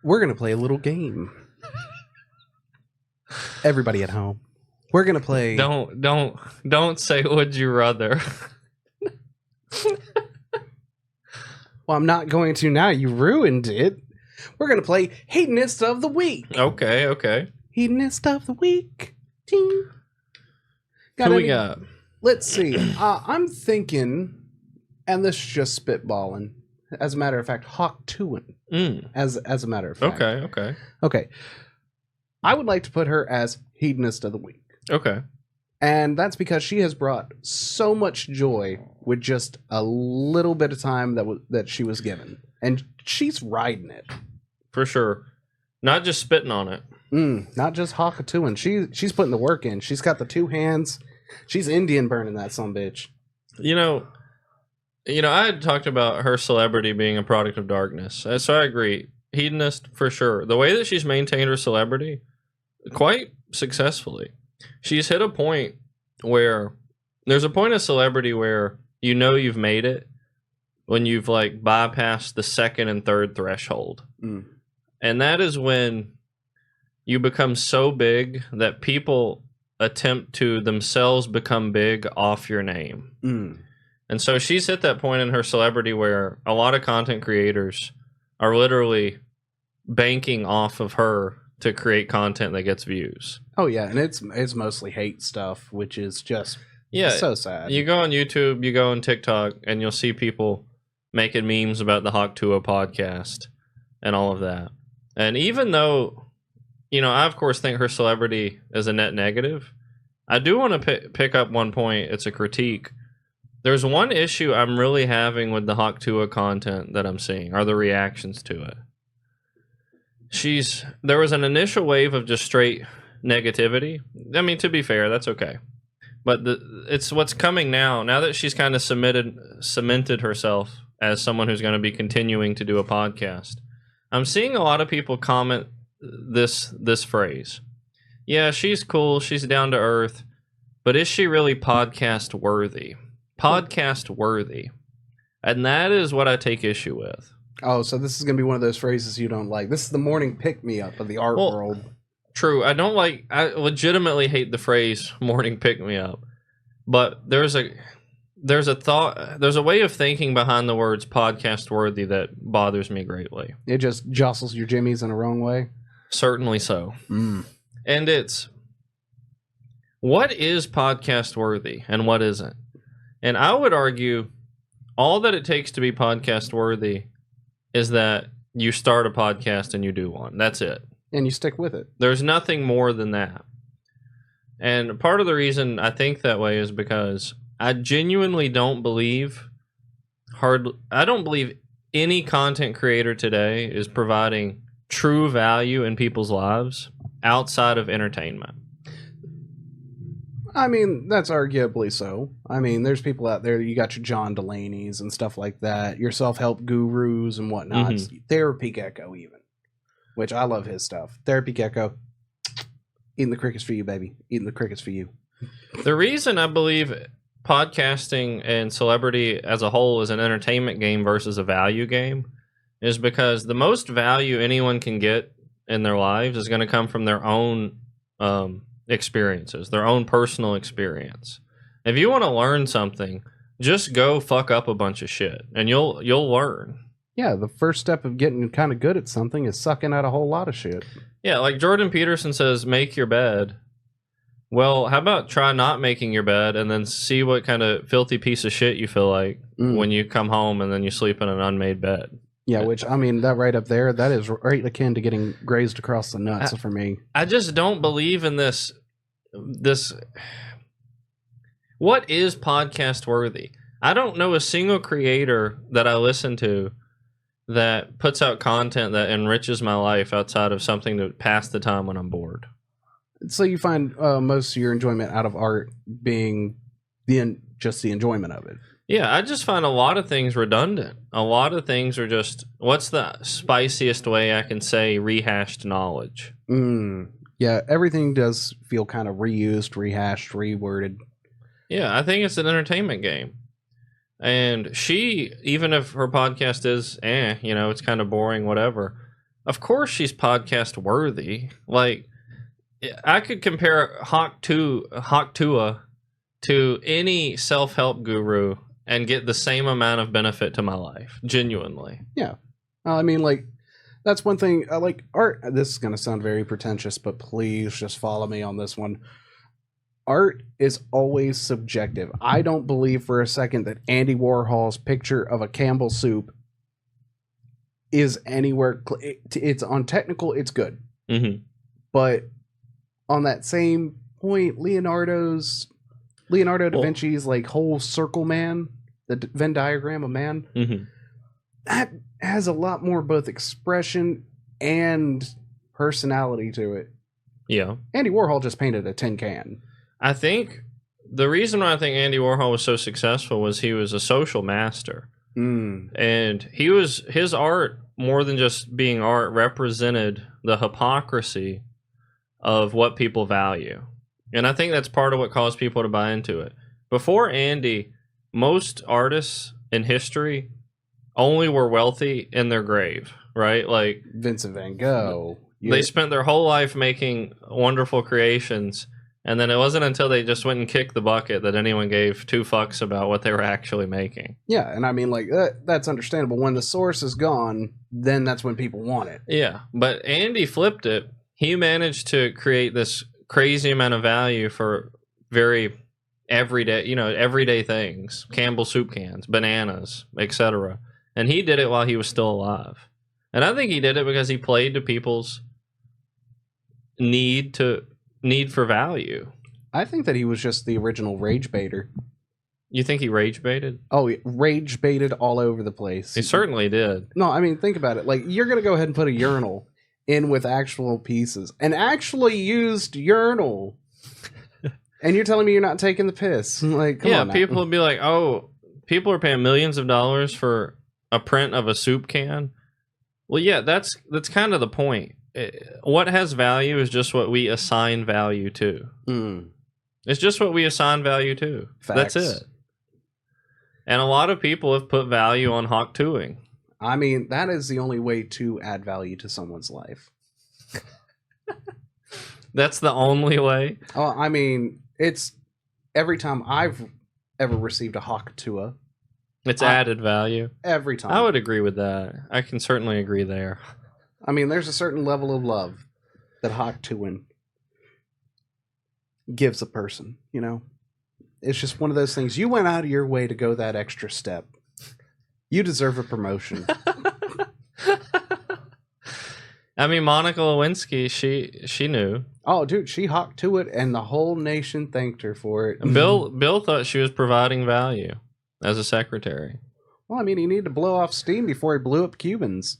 we're going to play a little game. Everybody at home. We're going to play... Don't say would you rather. Well, I'm not going to now. You ruined it. We're going to play Hedonist of the Week. Okay. Hedonist of the Week. Ting. Who we got? Let's see. I'm thinking, and this is just spitballing. As a matter of fact, Hawk Tuin. As a matter of fact. Okay. I would like to put her as Hedonist of the Week. Okay. And that's because she has brought so much joy with just a little bit of time that she was given. And she's riding it. For sure. Not just spitting on it. Not just Hawk Tuin. She's putting the work in. She's got the two hands. She's Indian burning that sumbitch. You know, I had talked about her celebrity being a product of darkness. So I agree. Hedonist, for sure. The way that she's maintained her celebrity, quite successfully. She's hit a point where... There's a point of celebrity where you know you've made it when you've, like, bypassed the second and third threshold. And that is when you become so big that people attempt to themselves become big off your name. And so she's hit that point in her celebrity where a lot of content creators are literally banking off of her to create content that gets views. Oh yeah, and it's mostly hate stuff, which is just so sad. You go on YouTube, you go on TikTok, and you'll see people making memes about the Hawk Tuah podcast and all of that. And even though, I of course think her celebrity is a net negative, I do want to pick up one point. It's a critique. There's one issue I'm really having with the Hawk Tuah content that I'm seeing, are the reactions to it. There was an initial wave of just straight negativity. I mean, to be fair, that's okay. But it's what's coming now that she's kind of cemented herself as someone who's going to be continuing to do a podcast. I'm seeing a lot of people comment this phrase. Yeah, she's cool, she's down to earth, but is she really podcast worthy? Podcast worthy. And that is what I take issue with. Oh, so this is going to be one of those phrases you don't like. This is the morning pick-me-up of the art world. True. I legitimately hate the phrase morning pick-me-up. But there's a way of thinking behind the words podcast worthy that bothers me greatly. It just jostles your jimmies in a wrong way? Certainly so. And it's, what is podcast worthy and what isn't? And I would argue all that it takes to be podcast worthy is that you start a podcast and you do one. That's it. And you stick with it. There's nothing more than that. And part of the reason I think that way is because I genuinely don't believe any content creator today is providing true value in people's lives outside of entertainment. I mean, that's arguably so. I mean, there's people out there, you got your John Delaney's and stuff like that, your self-help gurus and whatnot. Therapy Gecko even, which I love his stuff. Therapy Gecko, eating the crickets for you, baby. Eating the crickets for you. The reason I believe podcasting and celebrity as a whole is an entertainment game versus a value game is because the most value anyone can get in their lives is going to come from their own experiences, their own personal experience. If you want to learn something, just go fuck up a bunch of shit and you'll learn. Yeah, the first step of getting kind of good at something is sucking out a whole lot of shit. Yeah, like Jordan Peterson says, make your bed. Well, how about try not making your bed and then see what kind of filthy piece of shit you feel like when you come home and then you sleep in an unmade bed. Yeah, which, I mean, that right up there, that is right akin to getting grazed across the nuts for me. I just don't believe in this. What is podcast worthy? I don't know a single creator that I listen to that puts out content that enriches my life outside of something to pass the time when I'm bored. So you find most of your enjoyment out of art being just the enjoyment of it. Yeah, I just find a lot of things redundant. A lot of things are just, what's the spiciest way I can say rehashed knowledge? Yeah, everything does feel kind of reused, rehashed, reworded. Yeah, I think it's an entertainment game. And she, even if her podcast is, it's kind of boring, whatever, of course she's podcast worthy. Like, I could compare Hawk Tua to any self-help guru and get the same amount of benefit to my life, genuinely. Yeah. I mean, like, that's one thing. Like, art, this is going to sound very pretentious, but please just follow me on this one. Art is always subjective. I don't believe for a second that Andy Warhol's picture of a Campbell soup is anywhere. It's on technical, it's good. Mm-hmm. But on that same point, Leonardo da Vinci's like whole circle man, the Venn diagram of man, that has a lot more both expression and personality to it. Yeah. Andy Warhol just painted a tin can. I think the reason why I think Andy Warhol was so successful was he was a social master. And his art, more than just being art, represented the hypocrisy of what people value. And I think that's part of what caused people to buy into it. Before Andy, most artists in history only were wealthy in their grave, right? Like Vincent van Gogh. They spent their whole life making wonderful creations, and then it wasn't until they just went and kicked the bucket that anyone gave two fucks about what they were actually making. Yeah, and I mean, like, that's understandable. When the source is gone, then that's when people want it. Yeah, but Andy flipped it. He managed to create this crazy amount of value for very everyday things. Campbell soup cans, bananas, etc. And he did it while he was still alive. And I think he did it because he played to people's need for value. I think that he was just the original rage baiter. You think he rage baited? Oh, he rage baited all over the place. He certainly did. No, I mean, think about it. Like, you're going to go ahead and put a urinal in with actual pieces. An actually used urinal. And you're telling me you're not taking the piss. Like, come on now. People would be like, oh, people are paying millions of dollars for a print of a soup can. Well, yeah, that's kind of the point. What has value is just what we assign value to. It's just what we assign value to. Facts. That's it. And a lot of people have put value on hawk tooing. I mean, that is the only way to add value to someone's life. That's the only way? Oh, I mean, it's every time I've ever received a hawk tua. It's added value. Every time. I would agree with that. I can certainly agree there. I mean, there's a certain level of love that hawk tuing gives a person, you know? It's just one of those things. You went out of your way to go that extra step. You deserve a promotion. I mean, Monica Lewinsky, she knew. Oh, dude, she hawked to it, and the whole nation thanked her for it. Bill thought she was providing value as a secretary. Well, I mean, he needed to blow off steam before he blew up Cubans.